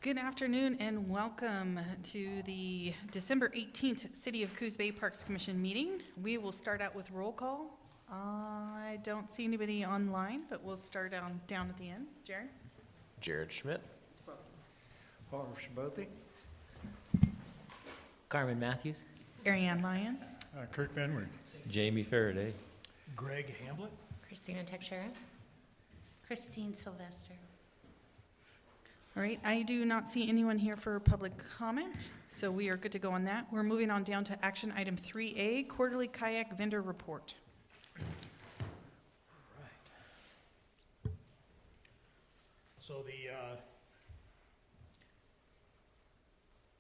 Good afternoon and welcome to the December 18th City of Coos Bay Parks Commission meeting. We will start out with roll call. I don't see anybody online, but we'll start down at the end. Jared? Jared Schmidt. Paul Shabothi. Carmen Matthews. Ariane Lyons? Kirk Benward. Jamie Faraday. Greg Hamblett. Christina Teixeira. Christine Sylvester. All right, I do not see anyone here for public comment, so we are good to go on that. We're moving on down to action item 3A, quarterly kayak vendor report. Right. So the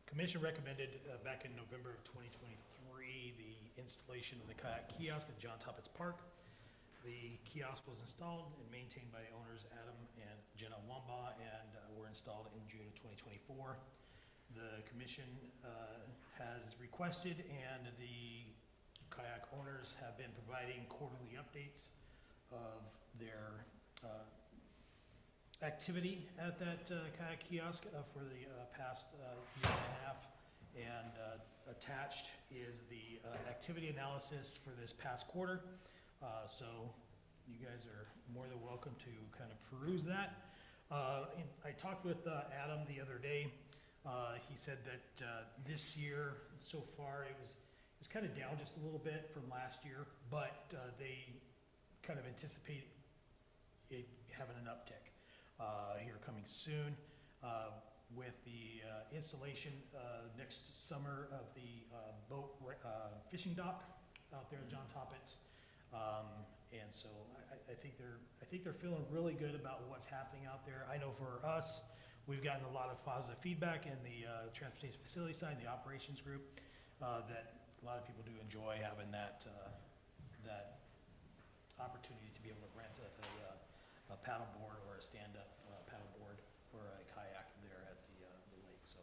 commission recommended back in November of 2023 the installation of the kayak kiosk at John Toppitz Park. The kiosk was installed and maintained by owners Adam and Jenna Wamba and were installed in June of 2024. The commission has requested and the kayak owners have been providing quarterly updates of their activity at that kayak kiosk for the past year and a half. And attached is the activity analysis for this past quarter. So you guys are more than welcome to kind of peruse that. I talked with Adam the other day. He said that this year so far it was kind of down just a little bit from last year, but they kind of anticipate it having an uptick here coming soon with the installation next summer of the boat fishing dock out there at John Toppitz. And so I think they're feeling really good about what's happening out there. I know for us, we've gotten a lot of positive feedback in the transportation facility side, the operations group, that a lot of people do enjoy having that opportunity to be able to rent a paddle board or a stand-up paddle board or a kayak there at the lake. So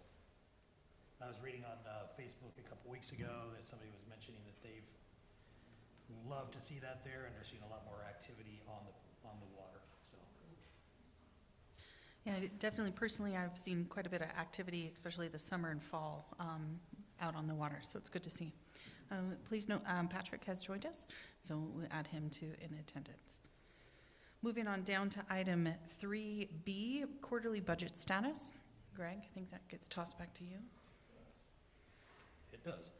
I was reading on Facebook a couple weeks ago that somebody was mentioning that they've love to see that there, and they're seeing a lot more activity on the water. So Yeah, definitely. Personally, I've seen quite a bit of activity, especially the summer and fall, out on the water. So it's good to see. Please note, Patrick has joined us, so we'll add him to in attendance. Moving on down to item 3B, quarterly budget status. Greg, I think that gets tossed back to you. it does.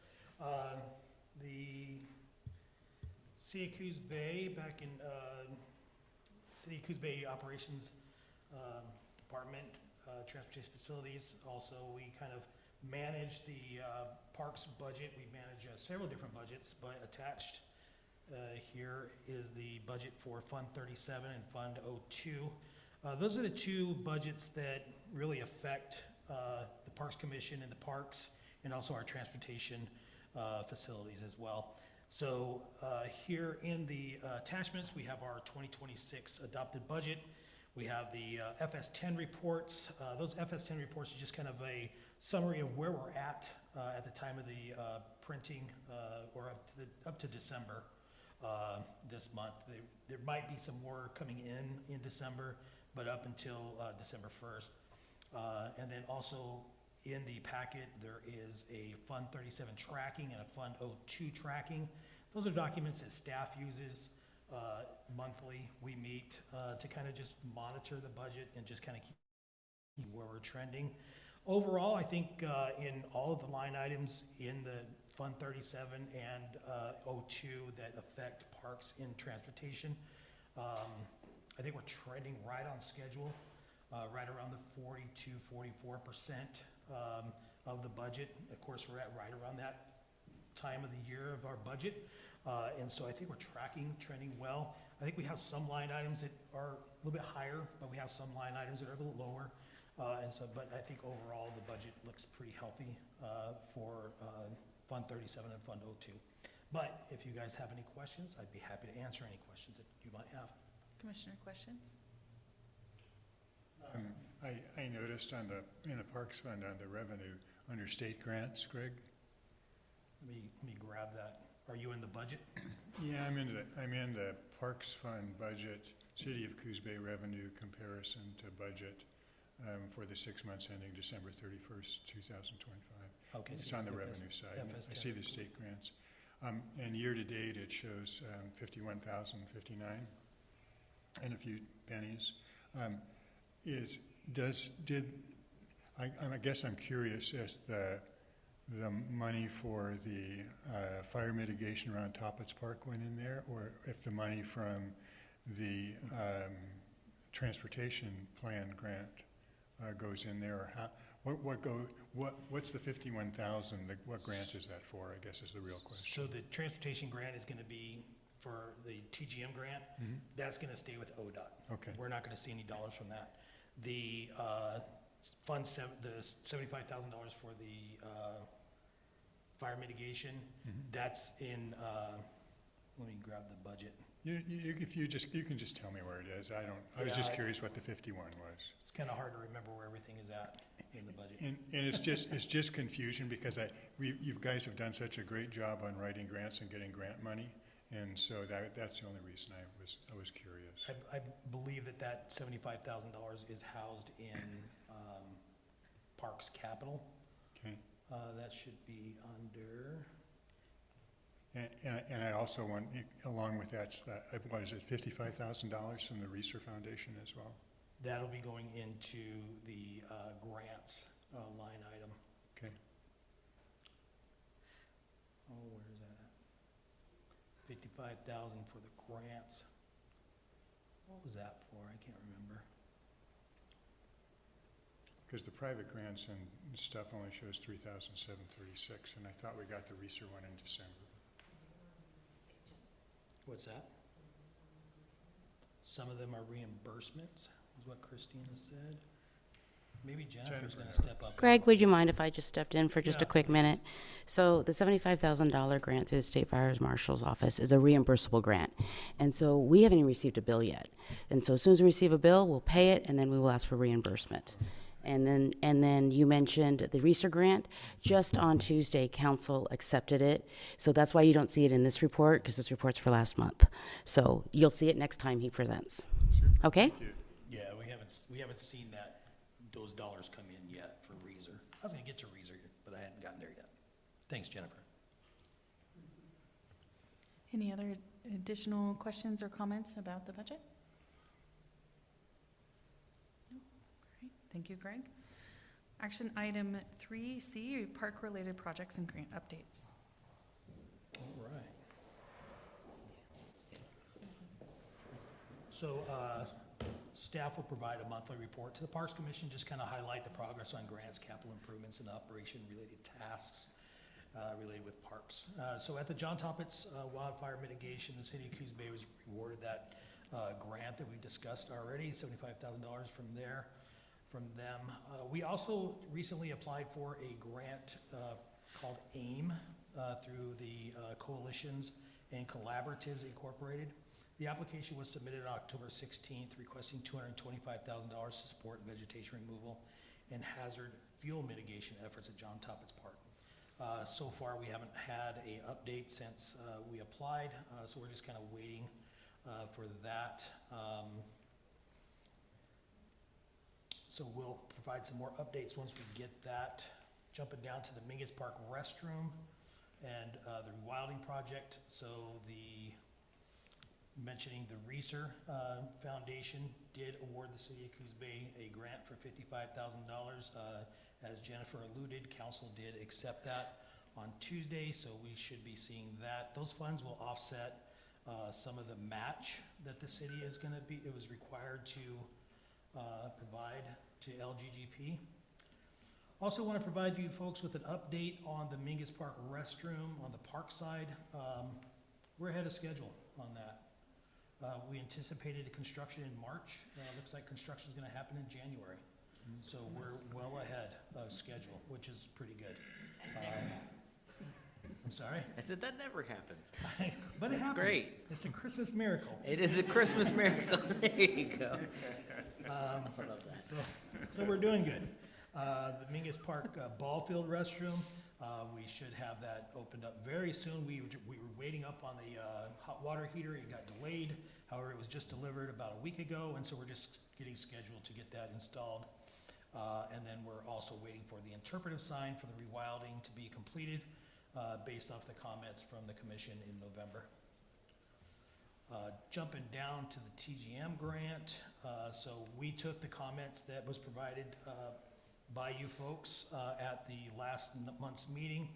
The City of Coos Bay, back in City of Coos Bay Operations Department, Transportation Facilities, also we kind of manage the parks budget. We manage several different budgets, but attached here is the budget for Fund 37 and Fund 02. Those are the two budgets that really affect the Parks Commission and the parks, and also our transportation facilities as well. So here in the attachments, we have our 2026 adopted budget. We have the FS10 reports. Those FS10 reports are just kind of a summary of where we're at the time of the printing, or up to December this month. There might be some more coming in December, but up until December 1st. And then also in the packet, there is a Fund 37 tracking and a Fund 02 tracking. Those are documents that staff uses monthly. We meet to kind of just monitor the budget and just kind of keep where we're trending. Overall, I think in all of the line items in the Fund 37 and 02 that affect parks in transportation, I think we're trending right on schedule, right around the 42-44% of the budget. Of course, we're at right around that time of the year of our budget, and so I think we're trending well. I think we have some line items that are a little bit higher, but we have some line items that are a little lower, but I think overall the budget looks pretty healthy for Fund 37 and Fund 02. But if you guys have any questions, I'd be happy to answer any questions that you might have. Commissioner, questions? I noticed in the Parks Fund on the revenue under state grants, Greg. Let me grab that. Are you in the budget? Yeah, I'm in the Parks Fund budget, City of Coos Bay revenue comparison to budget. for the 6 months ending December 31st, 2025. Okay. It's so on the FS revenue side. FS I see the 10. state grants. And year-to-date, it shows 51,059 and a few pennies. I guess I'm curious as the money for the fire mitigation around Toppets Park went in there, or if the money from the transportation plan grant goes in there, or how, what's the 51,000, what grant is that for, I guess is the real question. So the transportation grant is gonna be for the TGM grant. Mhm. That's gonna stay with ODOT. Okay, We're not gonna see any dollars from that. The the $75,000 for the fire mitigation, that's in, let me grab the budget. if you can just tell me where it is, I was Yeah, just curious what the 51 was. It's kinda hard to remember where everything is at in the budget. And it's just confusion because you guys have done such a great job on writing grants and getting grant money. And so that's the only reason I was curious. I believe that $75,000 is housed in Parks Capital. Okay. That should be under, And I also want, along with that, what is it, $55,000 from the Reeser Foundation as well? that'll be going into the grants line item. Okay. Oh, where is that at? 55,000 for the grants. What was that for? I can't remember. Because the private grants and stuff only shows 3,736, and I thought we got the Reeser one in December. What's that? Some of them are reimbursements, is what Christina said. Maybe Jennifer's gonna step up. Greg, would you mind if I just stepped in for just a Yeah, quick please. minute? So the $75,000 grant through the State Fire Marshal's Office is a reimbursable grant. And so we haven't even received a bill yet. And so as soon as we receive a bill, we'll pay it, and then we will ask for reimbursement. And then you mentioned the Reeser grant. Just on Tuesday, council accepted it. So that's why you don't see it in this report, because this report's for last month. So you'll see it next time he presents. Okay? Thank you. Yeah, we haven't seen those dollars come in yet for Reeser. I was gonna get to Reeser, but I hadn't gotten there yet. Thanks, Jennifer. Any other additional questions or comments about the budget? No? Great, thank you, Greg. Action item 3C, park-related projects and grant updates. All right. So, staff will provide a monthly report to the Parks Commission, just kind of highlight the progress on grants, capital improvements, and operation-related tasks related with parks. So at the John Toppets Wildfire Mitigation, the city of Coos Bay was rewarded that grant that we discussed already, $75,000 from them. We also recently applied for a grant called AIM through the Coalitions and Collaboratives Incorporated. The application was submitted on October 16th, requesting $225,000 to support vegetation removal and hazard fuel mitigation efforts at John Toppets Park. So far, we haven't had an update since we applied, so we're just kind of waiting for that. So we'll provide some more updates once we get that. Jumping down to the Mingus Park restroom and the rewilding project. So mentioning the Reeser Foundation did award the city of Coos Bay a grant for $55,000. As Jennifer alluded, council did accept that on Tuesday, so we should be seeing that. Those funds will offset some of the match that the city is gonna be, it was required to provide to LGGP. Also want to provide you folks with an update on the Mingus Park restroom on the park side. We're ahead of schedule on that. We anticipated construction in March. Looks like construction is going to happen in January. So we're well ahead of schedule, which is pretty good. I'm sorry? I said that never happens. But it That's happens. great. It's a Christmas miracle. It is a Christmas miracle. There you go. I love that. So we're doing good. The Mingus Park ball field restroom, we should have that opened up very soon. We were waiting up on the hot water heater. It got delayed. However, it was just delivered about a week ago, and so we're just getting scheduled to get that installed. And then we're also waiting for the interpretive sign for the rewilding to be completed, based off the comments from the commission in November. Jumping down to the TGM grant, so we took the comments that was provided by you folks at the last month's meeting,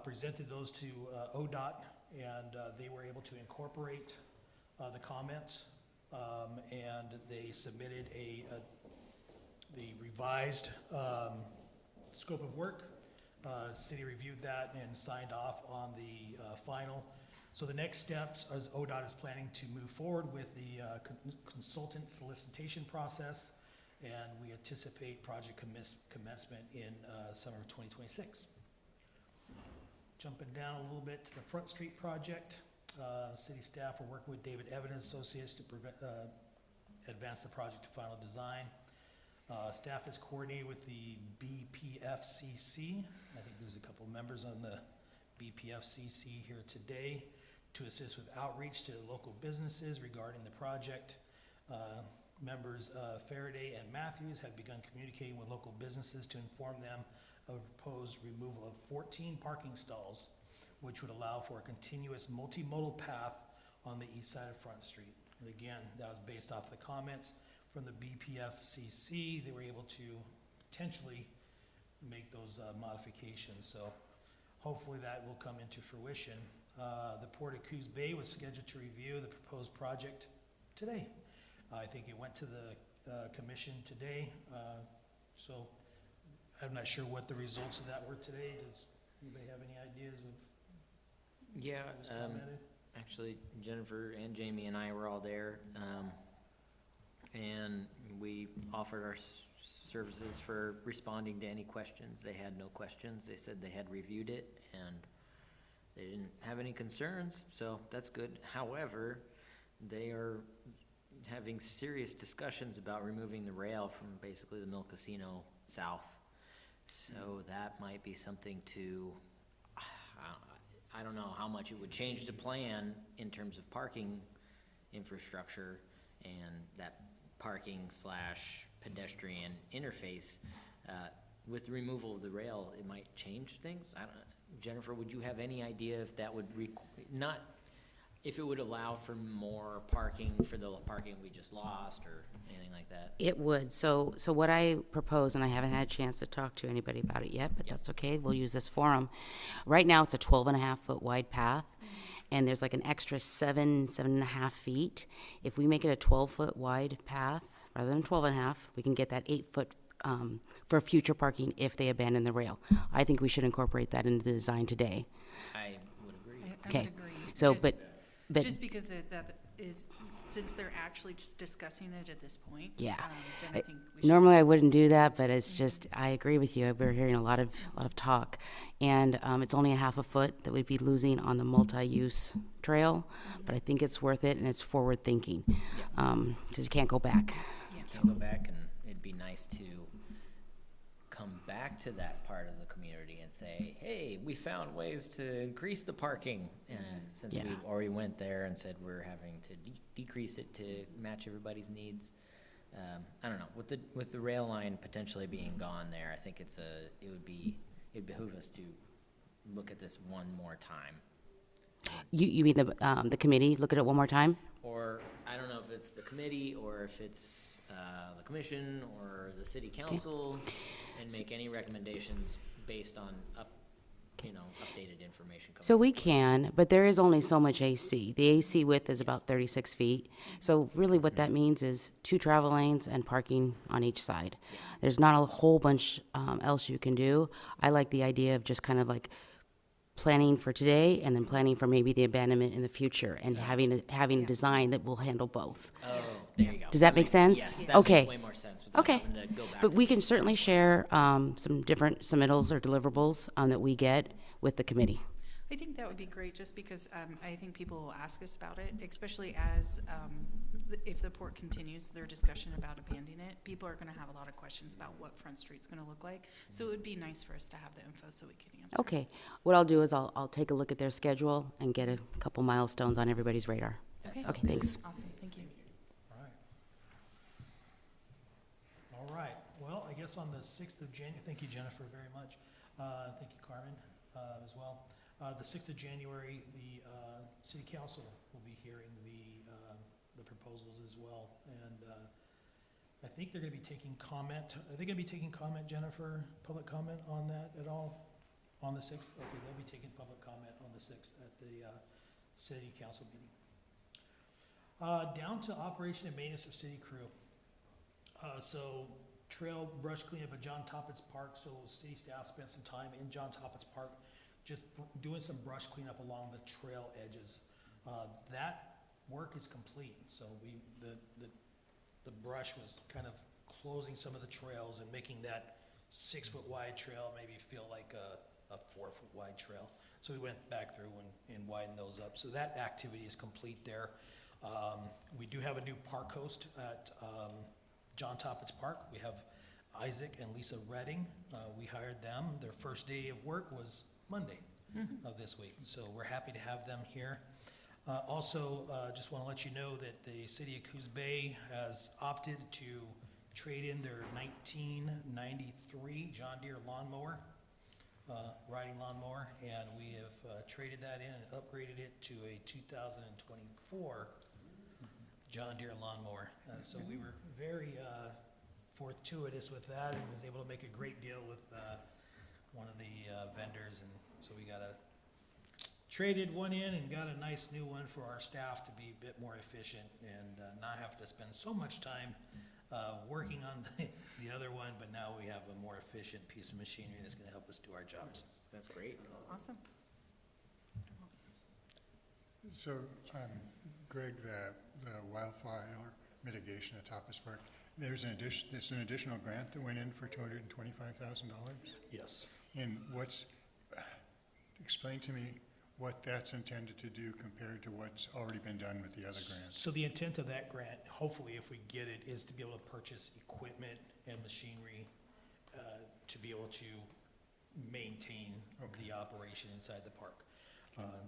presented those to ODOT, and they were able to incorporate the comments, and they submitted the revised scope of work. City reviewed that and signed off on the final. So the next steps, as ODOT is planning to move forward with the consultant solicitation process, and we anticipate project commencement in summer of 2026. Jumping down a little bit to the Front Street project, city staff are working with David Evans Associates to advance the project to final design. Staff is coordinated with the BPFCC. I think there's a couple members on the BPFCC here today to assist with outreach to local businesses regarding the project. Members Faraday and Matthews have begun communicating with local businesses to inform them of proposed removal of 14 parking stalls, which would allow for a continuous multimodal path on the east side of Front Street. And again, that was based off the comments from the BPFCC. They were able to potentially make those modifications. So hopefully that will come into fruition. The Port of Coos Bay was scheduled to review the proposed project today. I think it went to the commission today. So I'm not sure what the results of that were today. Does anybody have any ideas of Yeah, what was commented? actually Jennifer and Jamie and I were all there, and we offered our services for responding to any questions. They had no questions. They said they had reviewed it and they didn't have any concerns, so that's good. However, they are having serious discussions about removing the rail from basically the Mill Casino south. So that might be something to, I don't know how much it would change the plan in terms of parking infrastructure and that parking / pedestrian interface. With the removal of the rail, it might change things. I don't, Jennifer, would you have any idea if that would not if it would allow for more parking for the parking we just lost or anything like that? It would. So what I propose, and I haven't had a chance to talk to anybody about it yet, but that's okay. We'll use this forum. Right now, it's a 12.5-foot wide path, and there's like an extra 7.5 feet. If we make it a 12-foot wide path rather than 12.5, we can get that 8-foot for future parking if they abandon the rail. I think we should incorporate that into the design today. I would agree. I Okay. would agree. So, Just- but Just because that is, since they're actually just discussing it at this point. Yeah. Then I think we should. normally I wouldn't do that, but it's just, I agree with you. We're hearing a lot of talk. And it's only a half a foot that we'd be losing on the multi-use trail, but I think it's worth it and it's forward thinking. Because you can't go back. Yeah. So go back, and it'd be nice to come back to that part of the community and say, hey, we found ways to increase the parking, since Yeah. we already went there and said we're having to decrease it to match everybody's needs. I don't know, with the rail line potentially being gone there, I think it'd behoove us to look at this one more time. You mean the committee? Look at it one more time? Or, I don't know if it's the committee, or if it's the commission, or the city council, and make any recommendations based on updated information. So we can, but there is only so much AC. The AC width is about 36 feet. So really what that means is 2 travel lanes and parking on each side. There's not a whole bunch else you can do. I like the idea of just kind of like planning for today and then planning for maybe the abandonment in the future and having a design that will handle both. Oh, there you go. Does that make sense? Yes, that Okay. makes way more sense without Okay. having to go back But to we the- can certainly share some different submittals or deliverables that we get with the committee. I think that would be great, just because I think people will ask us about it, especially as, if the port continues their discussion about abandoning it, people are gonna have a lot of questions about what Front Street's gonna look like. So it would be nice for us to have the info so we can answer. Okay. What I'll do is I'll take a look at their schedule and get a couple milestones on everybody's radar. Okay, Okay, thanks. awesome, thank you. All right. All right, well, I guess guess on the 6th of January, thank you, Jennifer, very much. Thank you, Carmen, as well. The 6th of January, the city council will be hearing the proposals as well. And I think they're gonna be taking comment. Are they gonna be taking comment, Jennifer, public comment on that at all? On the 6th? Okay, they'll be taking public comment on the 6th at the city council meeting. Down to operation and maintenance of city crew. So trail brush cleanup at John Toppit's Park, so city staff spent some time in John Toppit's Park, just doing some brush cleanup along the trail edges. That work is complete, so the brush was kind of closing some of the trails and making that 6-foot wide trail maybe feel like a 4-foot wide trail. So we went back through and widened those up. So that activity is complete there. We do have a new park host at John Toppit's Park. We have Isaac and Lisa Redding. We hired them. Their first day of work was Monday of this week. So we're happy to have them here. Also, just want to let you know that the city of Coos Bay has opted to trade in their 1993 John Deere lawnmower, riding lawnmower, and we have traded that in and upgraded it to a 2024 John Deere lawnmower. So we were very fortuitous with that and was able to make a great deal with one of the vendors, and so we traded one in and got a nice new one for our staff to be a bit more efficient and not have to spend so much time working on the other one, but now we have a more efficient piece of machinery that's gonna help us do our jobs. That's great. Awesome. So, Greg, the wildfire mitigation at Tapas Park, there's an additional grant that went in for $225,000? Yes. And explain to me what that's intended to do compared to what's already been done with the other grants. So the intent of that grant, hopefully if we get it, is to be able to purchase equipment and machinery to be able to maintain the operation inside the park.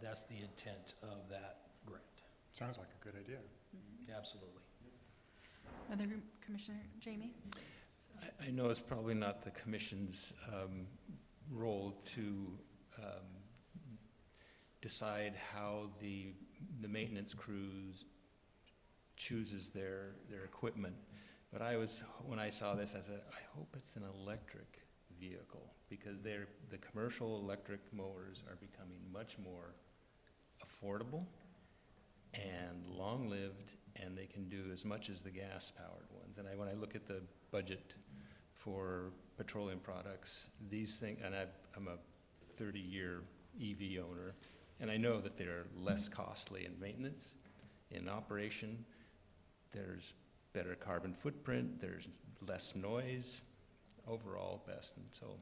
That's the intent of that grant. Sounds like a good idea. Absolutely. Other Commissioner Jamie? I know it's probably not the commission's role to decide how the maintenance crews chooses their equipment. But when I saw this, I said, I hope it's an electric vehicle, because the commercial electric mowers are becoming much more affordable and long-lived, and they can do as much as the gas-powered ones. And when I look at the budget for petroleum products, these things, and I'm a 30-year EV owner, and I know that they're less costly in maintenance, in operation. There's better carbon footprint, there's less noise, overall best. And so,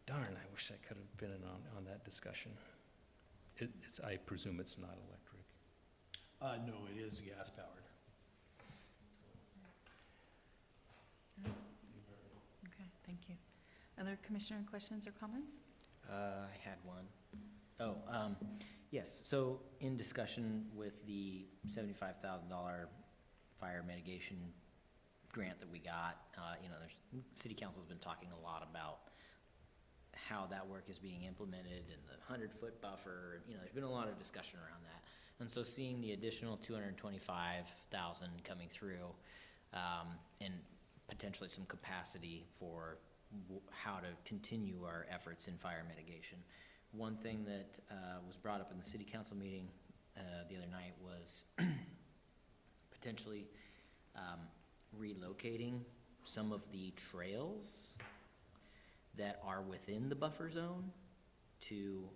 darn, I wish I could have been in on that discussion. I presume it's not electric. No, it is gas powered. Okay, thank you. Other Commissioner questions or comments? I had one. Yes, so in discussion with the $75,000 fire mitigation grant that we got, City Council's been talking a lot about how that work is being implemented and the 100-foot buffer, there's been a lot of discussion around that. And so seeing the additional $225,000 coming through, and potentially some capacity for how to continue our efforts in fire mitigation. One thing that was brought up in the city council meeting the other night was potentially relocating some of the trails that are within the buffer zone to,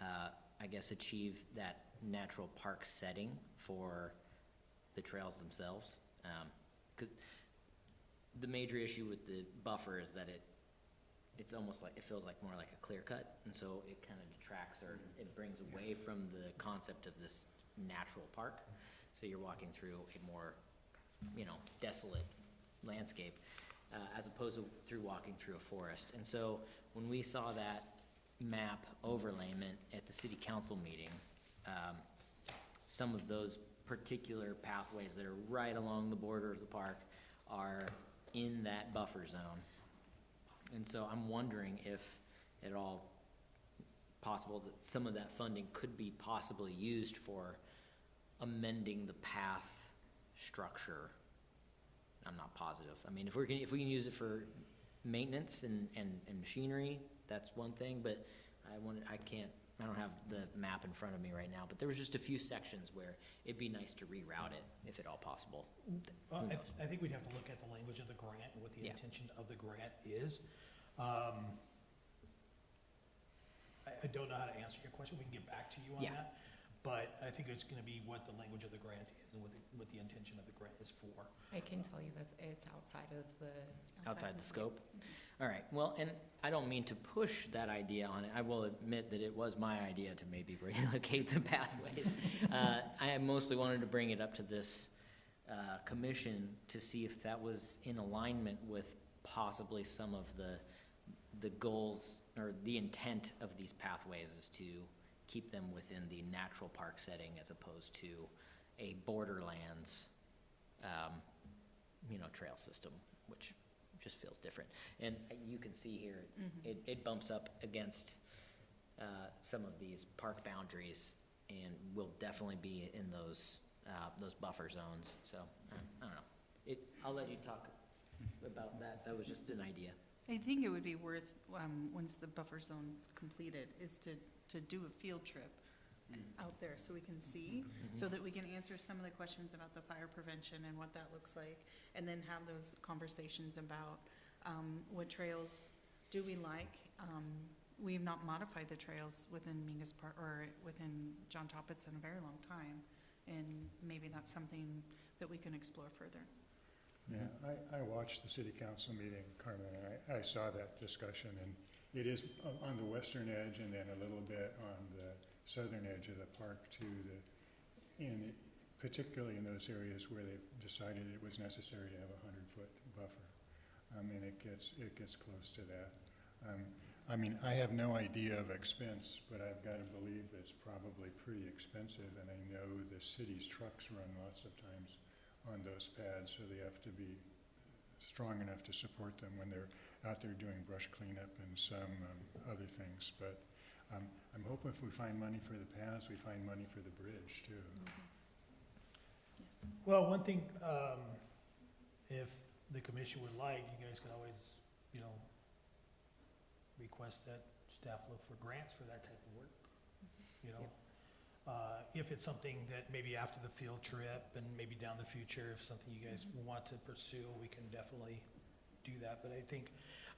I guess, achieve that natural park setting for the trails themselves. 'Cause the major issue with the buffer is that it's almost like, it feels like more like a clear cut, and so it kind of detracts, or it brings away from the concept of this natural park. So you're walking through a more, desolate landscape, as opposed to through walking through a forest. And so when we saw that map overlayment at the city council meeting, some of those particular pathways that are right along the border of the park are in that buffer zone. And so I'm wondering if at all possible that some of that funding could be possibly used for amending the path structure. I'm not positive. I mean, if we can use it for maintenance and machinery, that's one thing, but I don't have the map in front of me right now, but there was just a few sections where it'd be nice to reroute it, if at all possible. Who knows? I think we'd have to look at the language of the grant and what the Yeah. intention of the grant is. I don't know how to answer your question. We can get back to you on Yeah. that. But I think it's gonna be what the language of the grant is and what the intention of the grant is for. I can tell you that it's outside of the, Outside the scope? All right, well, and I don't mean to push that idea on it. I will admit that it was my idea to maybe relocate the pathways. I mostly wanted to bring it up to this commission to see if that was in alignment with possibly some of the goals or the intent of these pathways is to keep them within the natural park setting as opposed to a borderlands, trail system, which just feels different. And you can see here, it bumps up against some of these park boundaries and will definitely be in those buffer zones. So, I don't know. I'll let you talk about that. That was just an idea. I think it would be worth, once the buffer zone's completed, is to do a field trip out there so we can see, so that we can answer some of the questions about the fire prevention and what that looks like, and then have those conversations about what trails do we like. We've not modified the trails within Mingus Park or within John Toppitz in a very long time, and maybe that's something that we can explore further. Yeah, I watched the city council meeting, Carmen, and I saw that discussion, and it is on the western edge and then a little bit on the southern edge of the park too, and particularly in those areas where they've decided it was necessary to have a 100-foot buffer. And it gets close to that. I have no idea of expense, but I've got to believe it's probably pretty expensive, and I know the city's trucks run lots of times on those pads, so they have to be strong enough to support them when they're out there doing brush cleanup and some other things. But I'm hoping if we find money for the paths, we find money for the bridge too. Yes. Well, one thing, if the commission would like, you guys can always, request that staff look for grants for that type of work, If it's something that maybe after the field trip and maybe down the future, if something you guys want to pursue, we can definitely do that. But I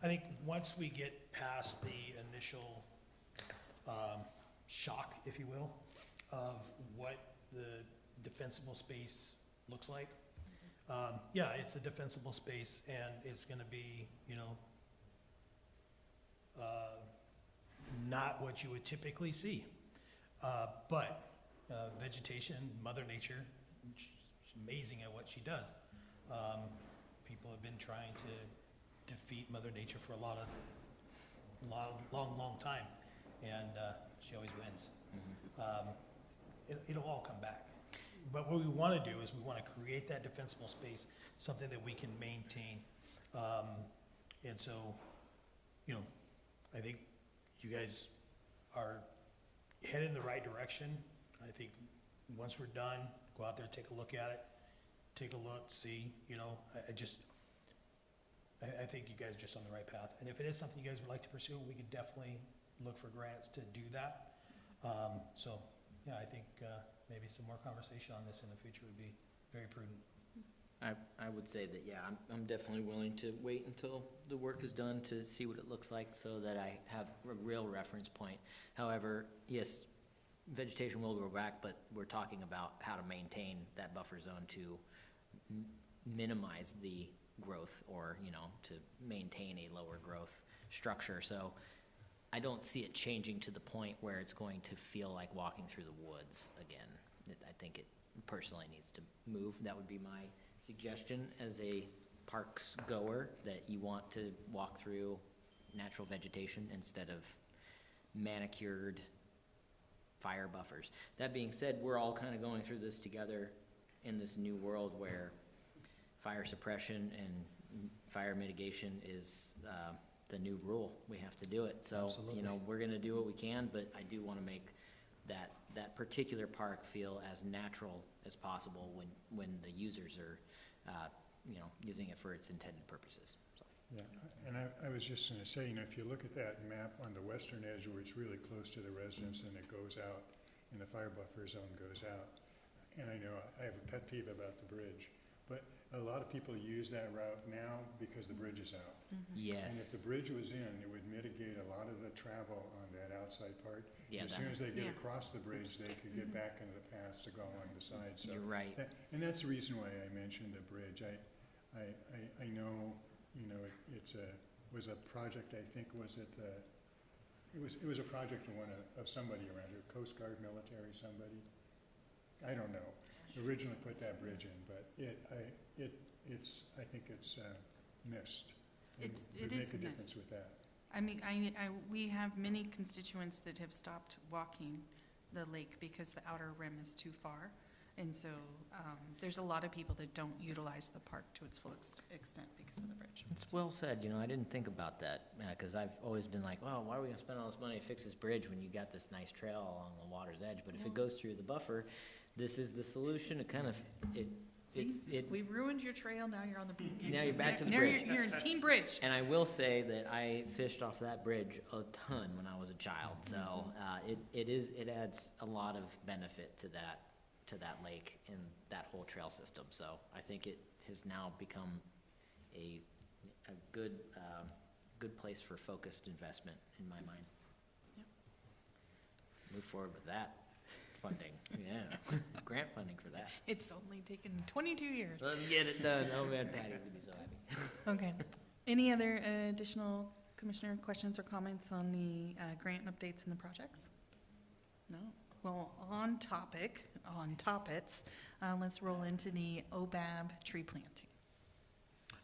think once we get past the initial shock, if you will, of what the defensible space looks like, it's a defensible space, and it's gonna be, not what you would typically see. But vegetation, Mother Nature, she's amazing at what she does. People have been trying to defeat Mother Nature for a long time, and she always wins. It'll all come back. But what we want to do is we want to create that defensible space, something that we can maintain. And so, I think you guys are headed in the right direction. I think once we're done, go out there, take a look at it, see, I think you guys are just on the right path. And if it is something you guys would like to pursue, we could definitely look for grants to do that. I think maybe some more conversation on this in the future would be very prudent. I would say that, I'm definitely willing to wait until the work is done to see what it looks like so that I have a real reference point. However, yes, vegetation will grow back, but we're talking about how to maintain that buffer zone to minimize the growth or, to maintain a lower growth structure. So I don't see it changing to the point where it's going to feel like walking through the woods again. I think it personally needs to move. That would be my suggestion as a parks goer, that you want to walk through natural vegetation instead of manicured fire buffers. That being said, we're all kind of going through this together in this new world where fire suppression and fire mitigation is, the new rule. We have to do it. So, Absolutely. you know, we're gonna do what we can, but I do wanna make that particular park feel as natural as possible when the users are, you know, using it for its intended purposes, so. Yeah, and I was just gonna say, you know, if you look at that map on the western edge where it's really close to the residence and it goes out, and the fire buffer zone goes out, and I know I have a pet peeve about the bridge, but a lot of people use that route now because the bridge is out. And if Yes, the bridge was in, it would mitigate a lot of the travel on that outside part. yeah, As soon as they get Yeah. across the bridge, they could get back into the paths to go along the side, so. you're right. And that's the reason why I mentioned the bridge. I know, you know, was a project, I think, it was a project of somebody around here, Coast Guard, military, somebody. I don't know, originally put that bridge in, but I think it's missed. And It would is make a difference missed. with that. I mean, we have many constituents that have stopped walking the lake because the outer rim is too far. And so, there's a lot of people that don't utilize the park to its full extent because of the bridge. It's well said, you know, I didn't think about that, because I've always been like, well, why are we gonna spend all this money to fix this bridge when you got this nice trail along the water's edge? But if Yeah. it goes through the buffer, this is the solution. It kind of, See, it, we ruined your trail, now you're on the. Now you're back to the now bridge. You're in Team Bridge. and I will say that I fished off that bridge a ton when I was a child, so, it adds a lot of benefit to that lake and that whole trail system. So I think it has now become a good, good place for focused investment in my mind. Yep. Move forward with that funding, yeah, grant funding for that. It's only taken 22 years. Let's get it done. Oh man, Patty's gonna be so happy. Okay. Any other additional commissioner questions or comments on the grant updates and the projects? No? Well, on topics, let's roll into the OBAB tree planting.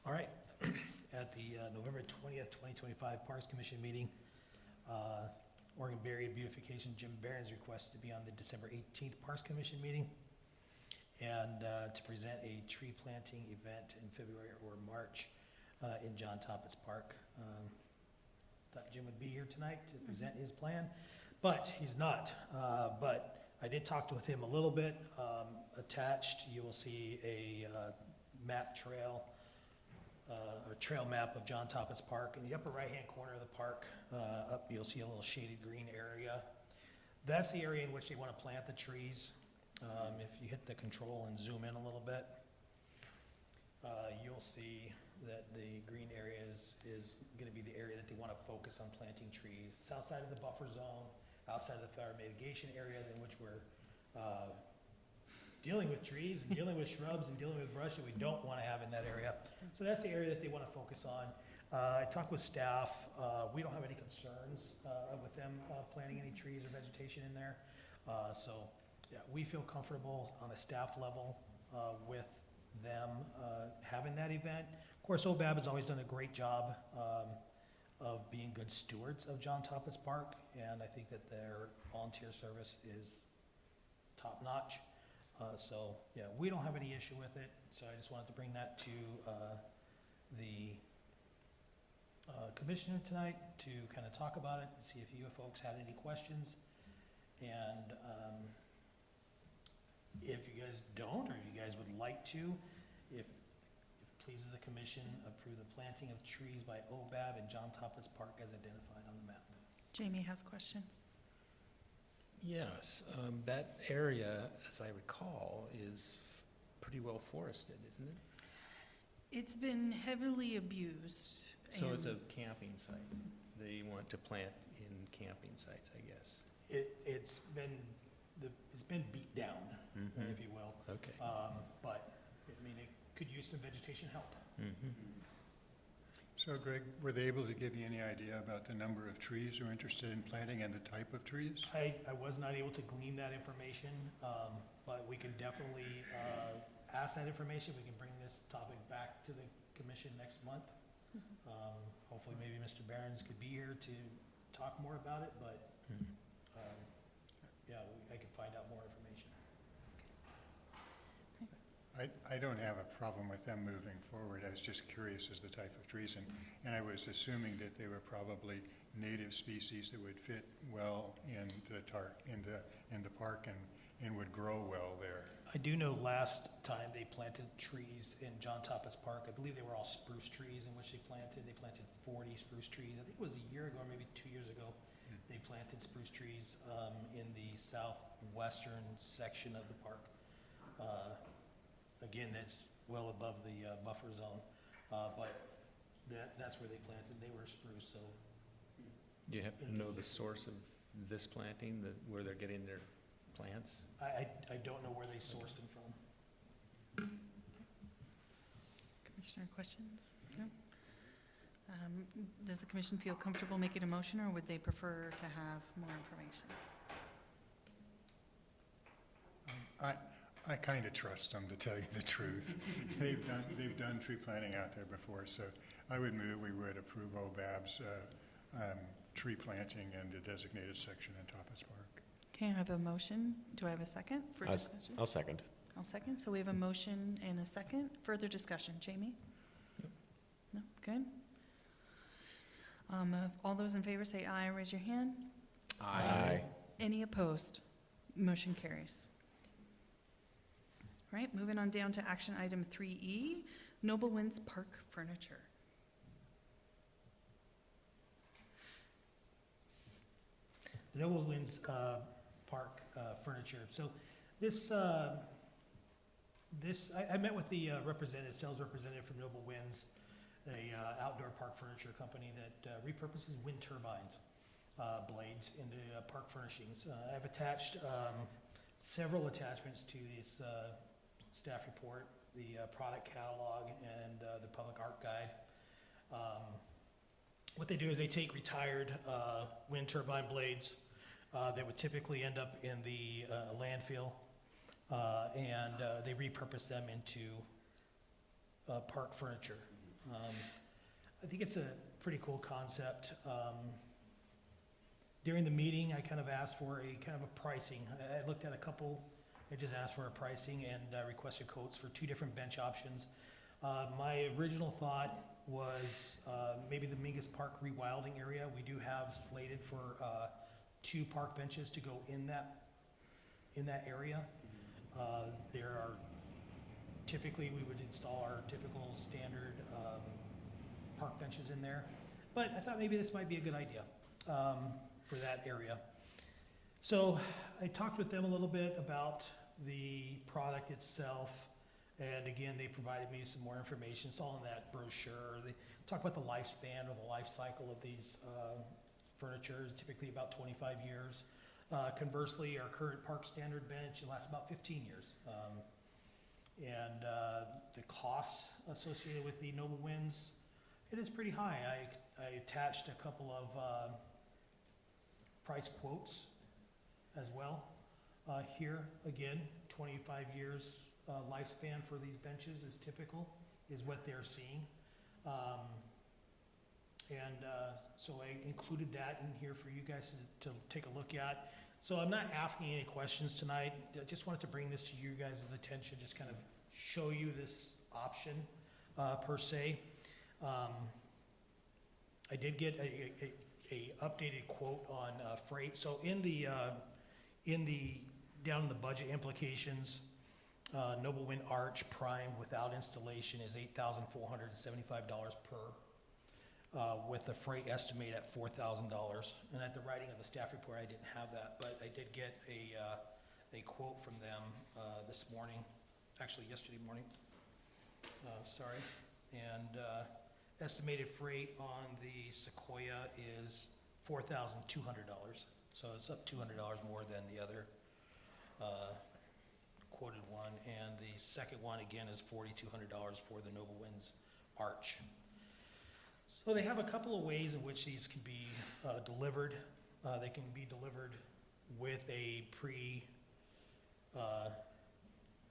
All right. At the November 20th, 2025 Parks Commission meeting, Oregon Barrier Beautification Jim Barron's requested to be on the December 18th Parks Commission meeting and to present a tree planting event in February or March in John Toppet's Park. Thought Jim would be here tonight to present his plan, but he's not. But I did talk with him a little bit. Attached, you will see a map trail, a trail map of John Toppet's Park. In the upper right-hand corner of the park, up you'll see a little shaded green area. That's the area in which they want to plant the trees. If you hit the control and zoom in a little bit, you'll see that the green area is going to be the area that they want to focus on planting trees. South side of the buffer zone, outside of the fire mitigation area in which we're dealing with trees and dealing with shrubs and dealing with brush that we don't want to have in that area. So that's the area that they want to focus on. I talked with staff. We don't have any concerns with them planting any trees or vegetation in there. So yeah, we feel comfortable on a staff level with them having that event. Of course, OBAB has always done a great job of being good stewards of John Toppet's Park, and I think that their volunteer service is top-notch. So, yeah, we don't have any issue with it, so I just wanted to bring that to the commissioner tonight to kind of talk about it, and see if you folks had any questions. And if you guys don't, or you guys would like to, if it pleases the commission, approve the planting of trees by OBAB in John Toppet's Park as identified on the map. Jamie has questions. Yes, that area, as I recall, is pretty well forested, isn't it? It's been heavily abused. So it's a and camping site. They want to plant in camping sites, I guess. It's been beat down, if you will. Okay. But, I mean, it could use some vegetation help. So Greg, were they able to give you any idea about the number of trees you're interested in planting and the type of trees? I was not able to glean that information, but we can definitely ask that information. We can bring this topic back to the commission next month. Hopefully, maybe Mr. Behrens could be here to talk more about it, but, yeah, I could find out more information. I don't have a problem with them moving forward. I was just curious as the type of trees, and I was assuming that they were probably native species that would fit well in the park and would grow well there. I do know last time they planted trees in John Toppet's Park, I believe they were all spruce trees in which they planted. They planted 40 spruce trees. I think it was a year ago, or maybe 2 years ago. They planted spruce trees in the southwestern section of the park. Again, that's well above the buffer zone, but that's where they planted. They were spruce, so. Do you happen to know the source of this planting, where they're getting their plants? I don't know where they sourced them from. Commissioner, questions? No? Does the commission feel comfortable making a motion, or would they prefer to have more information? I kind of trust them, to tell you the truth. They've done tree planting out there before, so I would move we would approve OBAB's tree planting in the designated section in Toppet's Park. Okay, I have a motion. Do I have a second for discussion? I'll second. I'll second. So we have a motion and a second. Further discussion. Jamie? No? Good. All those in favor say aye. Raise your hand. Aye. Any opposed? Motion carries. All right, moving on down to action item 3E, Noble Winds Park Furniture. The Noble Winds Park furniture. So this, I met with the sales representative from Noble Winds, a outdoor park furniture company that repurposes wind turbines blades into park furnishings. I've attached several attachments to this staff report, the product catalog, and the public art guide. What they do is they take retired wind turbine blades that would typically end up in the landfill, and they repurpose them into park furniture. I think it's a pretty cool concept. During the meeting, I kind of asked for a kind of a pricing. I looked at a couple, I just asked for a pricing and requested quotes for 2 different bench options. My original thought was maybe the Mingus Park rewilding area. We do have slated for 2 park benches to go in that area. There are, typically we would install our typical standard park benches in there, but I thought maybe this might be a good idea for that area. So I talked with them a little bit about the product itself, and again, they provided me some more information. It's all in that brochure. They talk about the lifespan or the life cycle of these furniture, typically about 25 years. Conversely, our current park standard bench, it lasts about 15 years. And the costs associated with the Noble Winds, it is pretty high. I attached a couple of price quotes as well. Here, again, 25 years lifespan for these benches is typical, is what they're seeing. So I included that in here for you guys to take a look at. So I'm not asking any questions tonight. I just wanted to bring this to you guys' attention, just kind of show you this option per se. I did get a updated quote on freight. So down in the budget implications, Noble Wind Arch Prime without installation is $8,475 per, with the freight estimate at $4,000. And at the writing of the staff report, I didn't have that, but I did get a quote from them this morning, actually yesterday morning, sorry. And estimated freight on the Sequoia is $4,200. So it's up $200 more than the other quoted one. And the second one, again, is $4,200 for the Noble Winds Arch. So they have a couple of ways in which these can be delivered. They can be delivered with a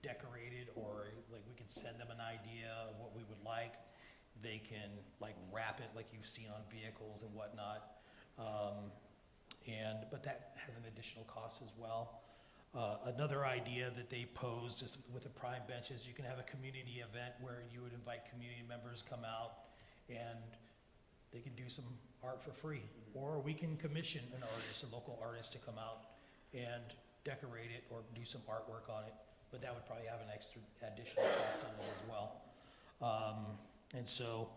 decorated, or like we can send them an idea of what we would like. They can like wrap it like you've seen on vehicles and whatnot. But that has an additional cost as well. Another idea that they posed is with the prime benches, you can have a community event where you would invite community members come out and they can do some art for free. Or we can commission an artist, a local artist to come out and decorate it or do some artwork on it. But that would probably have an extra additional cost on it as well. And so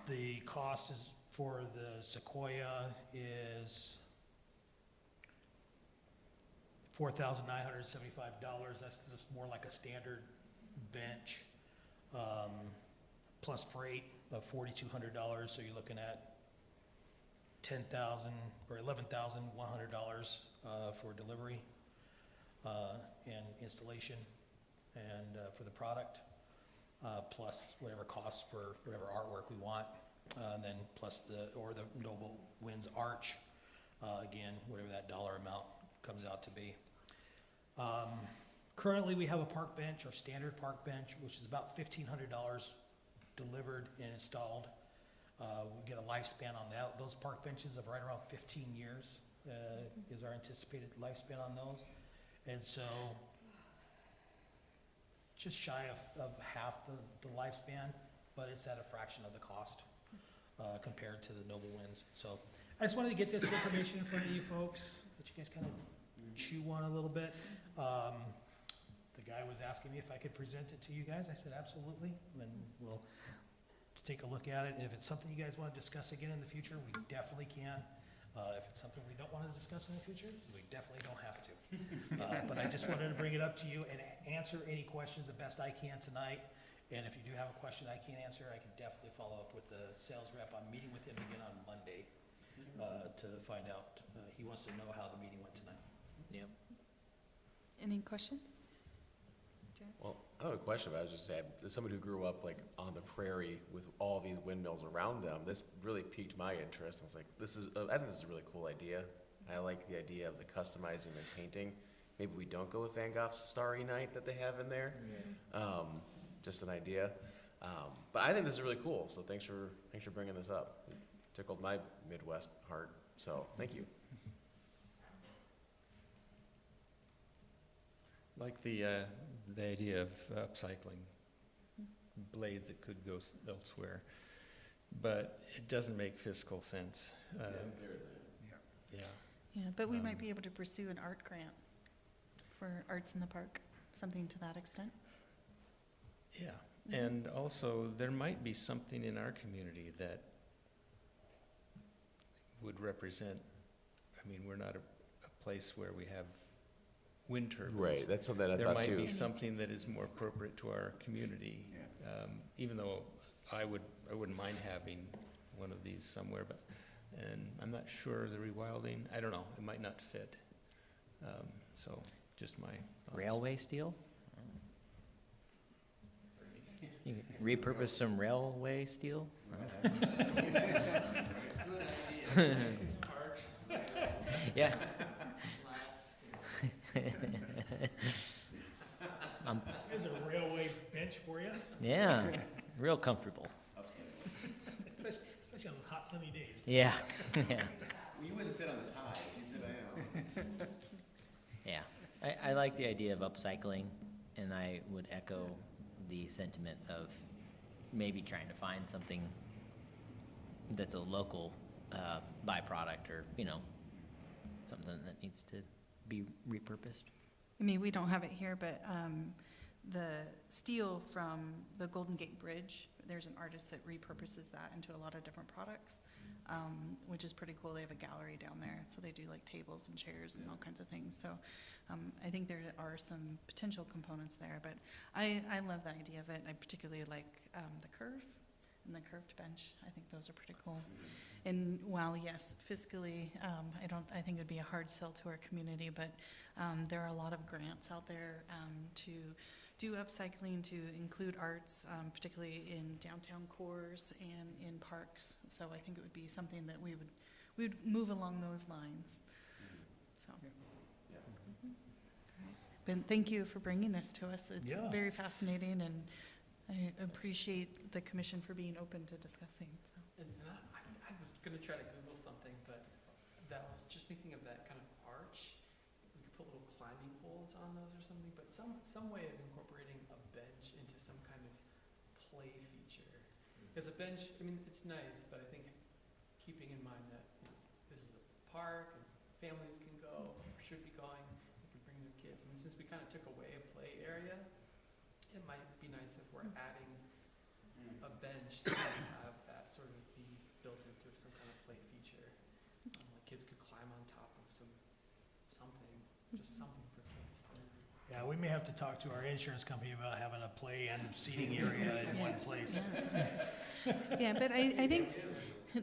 the cost is for the Sequoia is $4,975. That's just more like a standard bench, plus freight of $4,200. So you're looking at $10,000 or $11,100 for delivery and installation and for the product, plus whatever costs for whatever artwork we want, and then plus the Noble Winds Arch, again, whatever that dollar amount comes out to be. Currently, we have a park bench, our standard park bench, which is about $1,500 delivered and installed. We get a lifespan on that. Those park benches of right around 15 years is our anticipated lifespan on those. And so just shy of half the lifespan, but it's at a fraction of the cost compared to the Noble Winds. So I just wanted to get this information in front of you folks, that you guys kind of chew on a little bit. The guy was asking me if I could present it to you guys. I said, absolutely. And we'll take a look at it. And if it's something you guys want to discuss again in the future, we definitely can. If it's something we don't want to discuss in the future, we definitely don't have to. But I just wanted to bring it up to you and answer any questions the best I can tonight. And if you do have a question I can't answer, I can definitely follow up with the sales rep. I'm meeting with him again on Monday to find out. He wants to know how the meeting went tonight. Yep. Any questions? Well, I don't have a question, but I was just saying, as somebody who grew up like on the prairie with all these windmills around them, this really piqued my interest. I was like, I think this is a really cool idea. I like the idea of the customizing and painting. Maybe we don't go with Van Gogh's Starry Night that they have in there. Just an idea. But I think this is really cool. So thanks for bringing this up. It tickled my Midwest heart. So thank you. Like the idea of upcycling blades that could go elsewhere, but it doesn't make fiscal sense. Yeah. Yeah, but we might be able to pursue an art grant for Arts in the Park, something to that extent. Yeah, and also there might be something in our community that would represent, I mean, we're not a place where we have wind turbines. Right, that's something I There thought might too. be something that is more appropriate to our community, even though I wouldn't mind having one of these somewhere, but, and I'm not sure the rewilding, I don't know, it might not fit. So just my thoughts. Railway steel? You could repurpose some railway steel? Yeah. Here's a railway bench for you, Yeah, real comfortable. especially on hot sunny days. Yeah, yeah, You wouldn't sit on the ties. You sit down. yeah. I like the idea of upcycling, and I would echo the sentiment of maybe trying to find something that's a local byproduct, or, something that needs to be repurposed. I mean, we don't have it here, but the steel from the Golden Gate Bridge, there's an artist that repurposes that into a lot of different products, which is pretty cool. They have a gallery down there, so they do like tables and chairs and all kinds of things. So I think there are some potential components there, but I love the idea of it. I particularly like the curve and the curved bench. I think those are pretty cool. And while, yes, fiscally, I think it would be a hard sell to our community, but there are a lot of grants out there to do upcycling, to include arts, particularly in downtown cores and in parks. So I think it would be something that we would move along those lines. So. Mhm. All right. Ben, thank you for bringing this to us. It's Yeah. very fascinating, and I appreciate the commission for being open to discussing. So. And I was gonna try to Google something, but that was just thinking of that kind of arch. climbing poles on those or something, but some way of incorporating a bench into some kind of play feature. Because a bench, I mean, it's nice, but I think keeping in mind that this is a park and families can go, or should be going, they can bring their kids. And since we kind of took away a play area, it might be nice if we're adding a bench to have that sort of be built into some kind of play feature. Like kids could climb on top of something, just something for kids to. Yeah, we may have to talk to our insurance company about having a play and seating area in one place. Yeah, but I think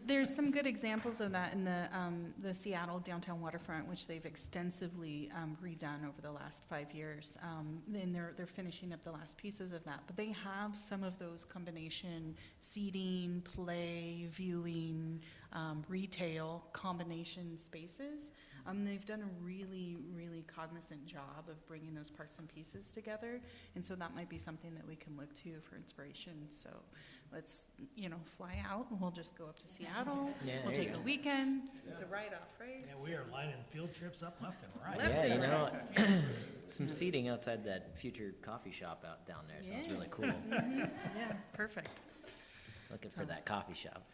there's some good examples of that in the Seattle downtown waterfront, which they've extensively redone over the last 5 years. And they're finishing up the last pieces of that. But they have some of those combination seating, play, viewing, retail combination spaces. They've done a really, really cognizant job of bringing those parts and pieces together. And so that might be something that we can look to for inspiration. So let's, fly out and we'll just go up to Seattle. Yeah, We'll there you take a go. weekend. It's a write-off, right? Yeah, we are lining field trips up left and right. Left Yeah, and right. some seating outside that future coffee shop out down there sounds Yeah. really cool. Yeah, perfect. Looking for that coffee shop.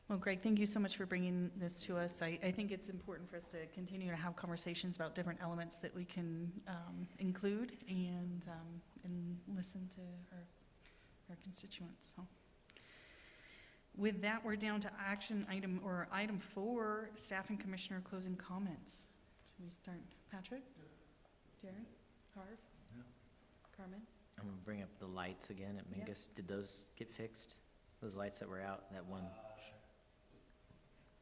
Well, Greg, thank you so much for bringing this to us. I think it's important for us to continue to have conversations about different elements that we can include and listen to our constituents. So, with that, we're down to item 4, staff and commissioner closing comments. Should we start? Patrick? Jerry? Harv? Carmen? I'm gonna bring up the lights again at Yeah. Mingus. Did those get fixed? Those lights that were out, that one?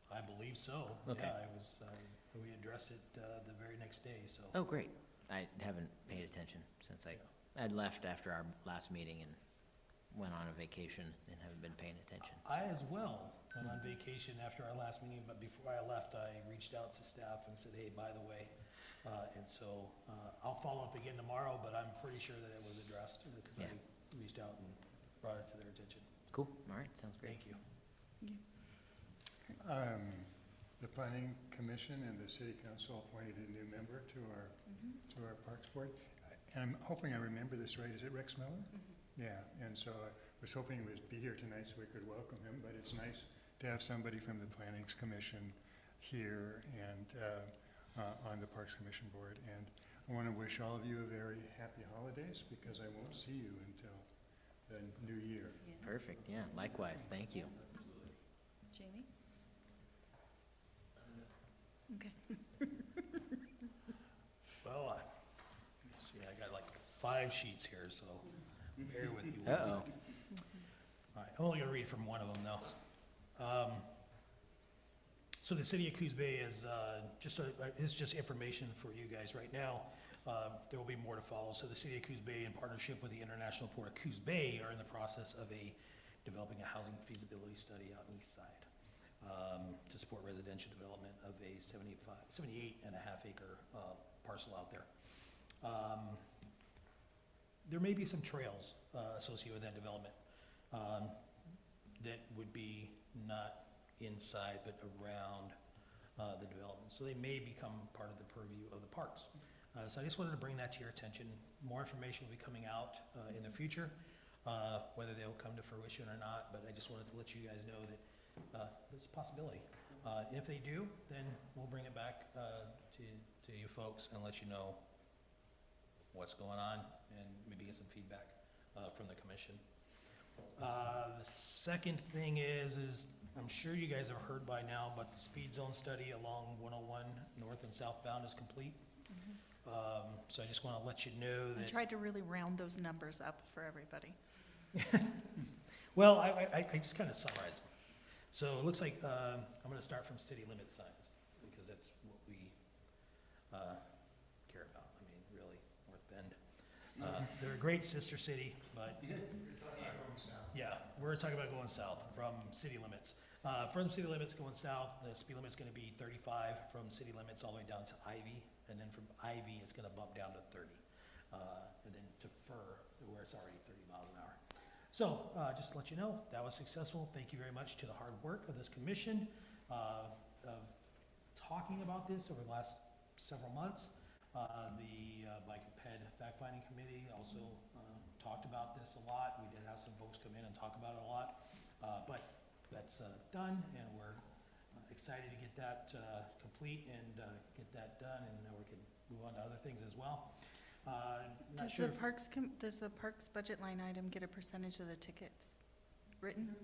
I believe so. Okay. Yeah, we addressed it the very next day, so. Oh, great. I haven't paid attention since I'd left after our last meeting and went on a vacation and haven't been paying attention. I as well went on vacation after our last meeting, but before I left, I reached out to staff and said, hey, by the way. And so I'll follow up again tomorrow, but I'm pretty sure that it was addressed because I Yeah. reached out and brought it to their attention. Cool, all right, sounds great. Thank you. The planning commission and the city council appointed a new member to our Parks Board. And I'm hoping I remember this right. Is it Rex Miller? Yeah, and so I was hoping he would be here tonight so we could welcome him, but it's nice to have somebody from the Planning Commission here and on the Parks Commission Board. And I want to wish all of you a very happy holidays because I won't see you until the new year. Perfect, yeah, likewise, thank you. Jamie? Okay. Well, see, I got like 5 sheets here, so bear with you. Uh-oh. All right, I'm only gonna read from one of them though. So the city of Coos Bay is just information for you guys right now. There will be more to follow. So the city of Coos Bay, in partnership with the International Port of Coos Bay, are in the process of developing a housing feasibility study out in East Side to support residential development of a 78.5 acre parcel out there. There may be some trails associated with that development that would be not inside but around the development. So they may become part of the purview of the parks. So I just wanted to bring that to your attention. More information will be coming out in the future, whether they'll come to fruition or not, but I just wanted to let you guys know that there's a possibility. If they do, then we'll bring it back to you folks and let you know what's going on and maybe get some feedback from the commission. The second thing is I'm sure you guys have heard by now, but the speed zone study along 101 north and southbound is complete. So I just want to let you know I that. tried to really round those numbers up for everybody. Well, I just kind of summarized them. So it looks like I'm going to start from city limit signs because that's what we care about. I mean, really, North Bend. They're a great sister city, but yeah, we're talking about going south from city limits. From city limits going south, the speed limit's going to be 35 from city limits all the way down to Ivy, and then from Ivy it's going to bump down to 30, and then to Fur, where it's already 30 miles an hour. So, just to let you know, that was successful. Thank you very much to the hard work of this commission of talking about this over the last several months. The Bike and Ped fact-finding committee also talked about this a lot. We did have some folks come in and talk about it a lot. But that's done, and we're excited to get that complete and get that done, and now we can move on to other things as well. Not Does sure. does the parks budget line item get a percentage of the tickets written?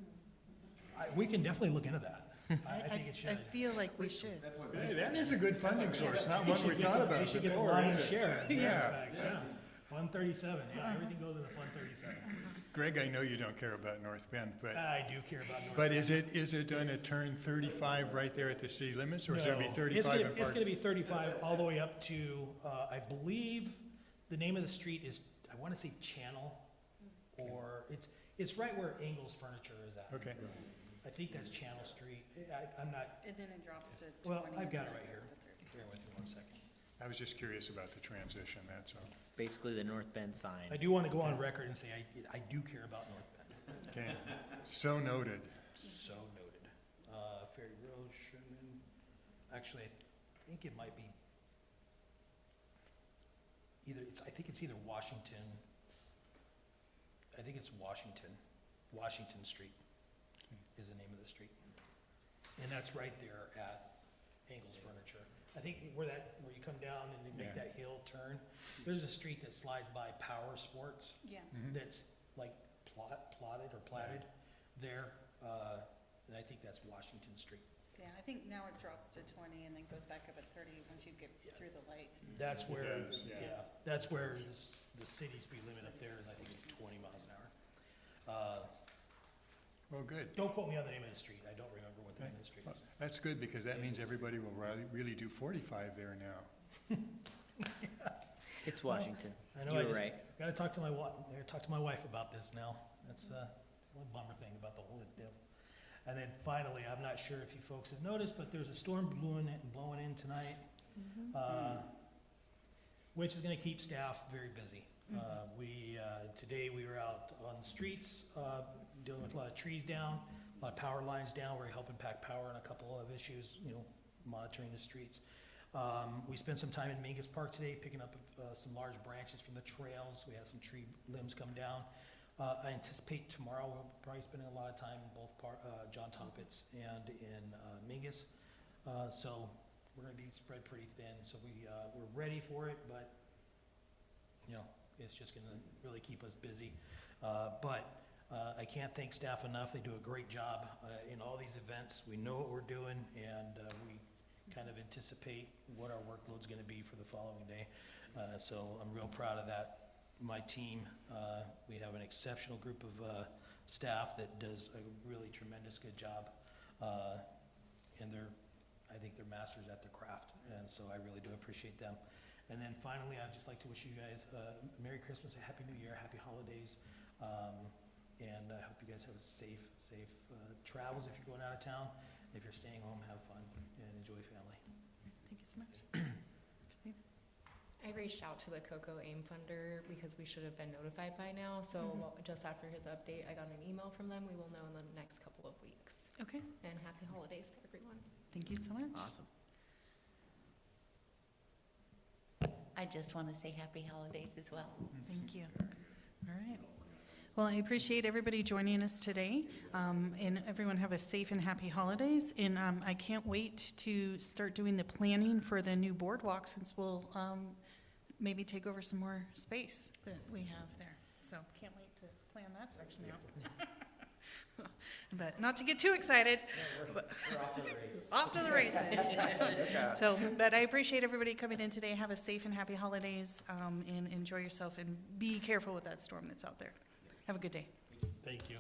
We can definitely look into that. I think it should. I feel like we should. Hey, that is a good funding source, not one we thought about They should get the before, lion's is it? share, as a matter Yeah. of fact, yeah. Fund 37, yeah, everything goes into Fund 37. Greg, I know you don't care about North Bend, but, I do care about North but Bend. is it gonna turn 35 right there at the city limits, or is it gonna be No, 35 in It's Park? gonna be 35 all the way up to, I believe, the name of the street is, I wanna say Channel, or it's right where Ingles Furniture is at. Okay. I think that's Channel Street. I'm not, And then it drops to 20. well, I've got it and right then here. to 30. Bear with me one second. I was just curious about the transition, that's all. Basically, the North Bend sign. I do wanna go on record and say I do care about North Bend. Okay, so noted. So noted. Ferry Road, Sherman, actually, I think it might be I think it's either Washington, I think it's Washington Street is the name of the street. And that's right there at Ingles Furniture. I think where you come down and you make Yeah. that hill turn, there's a street that slides by Power Sports Yeah. that's like platted there, and I think that's Washington Street. Yeah, I think now it drops to 20 and then goes back up at 30 once you get through the light. That's where, It does, yeah. yeah, that's where the city speed limit up there is, I think it's 20 miles an hour. Well, good. Don't quote me on the name of the street, I don't remember what the name of the street is. That's good, because that means everybody will really do 45 there now. It's Washington. I know, You I were just right. gotta talk to my wife about this now. That's one bummer thing about the whole deal. And then finally, I'm not sure if you folks have noticed, but there's a storm blowing in tonight, which is gonna keep staff very busy. Today we were out on the streets, dealing with a lot of trees down, a lot of power lines down. We're helping pack power on a couple of issues, monitoring the streets. We spent some time in Mingus Park today, picking up some large branches from the trails. We had some tree limbs come down. I anticipate tomorrow we'll probably spending a lot of time in both John Tompkins and in Mingus. So we're gonna be spread pretty thin, so we're ready for it, but, it's just gonna really keep us busy. But I can't thank staff enough. They do a great job in all these events. We know what we're doing, and we kind of anticipate what our workload's gonna be for the following day. So I'm real proud of that. My team, we have an exceptional group of staff that does a really tremendous good job. And I think they're masters at their craft, and so I really do appreciate them. And then finally, I'd just like to wish you guys a Merry Christmas, a Happy New Year, Happy Holidays. And I hope you guys have safe travels if you're going out of town. If you're staying home, have fun and enjoy family. Thank you so much. Christine? I reached out to the Cocoa AIM funder because we should have been notified by now. So just after his update, I got an email from them. We will know in the next couple of weeks. Okay, And happy holidays to everyone. thank you so much. Awesome. I just want to say happy holidays as well. Thank you. All right. Well, I appreciate everybody joining us today, and everyone have a safe and happy holidays. And I can't wait to start doing the planning for the new boardwalk, since we'll maybe take over some more space that we have there. So can't wait to plan that section out. But not to get too excited. But off to the races. So, but I appreciate everybody coming in today. Have a safe and happy holidays, and enjoy yourself, and be careful with that storm that's out there. Have a good day. Thank you.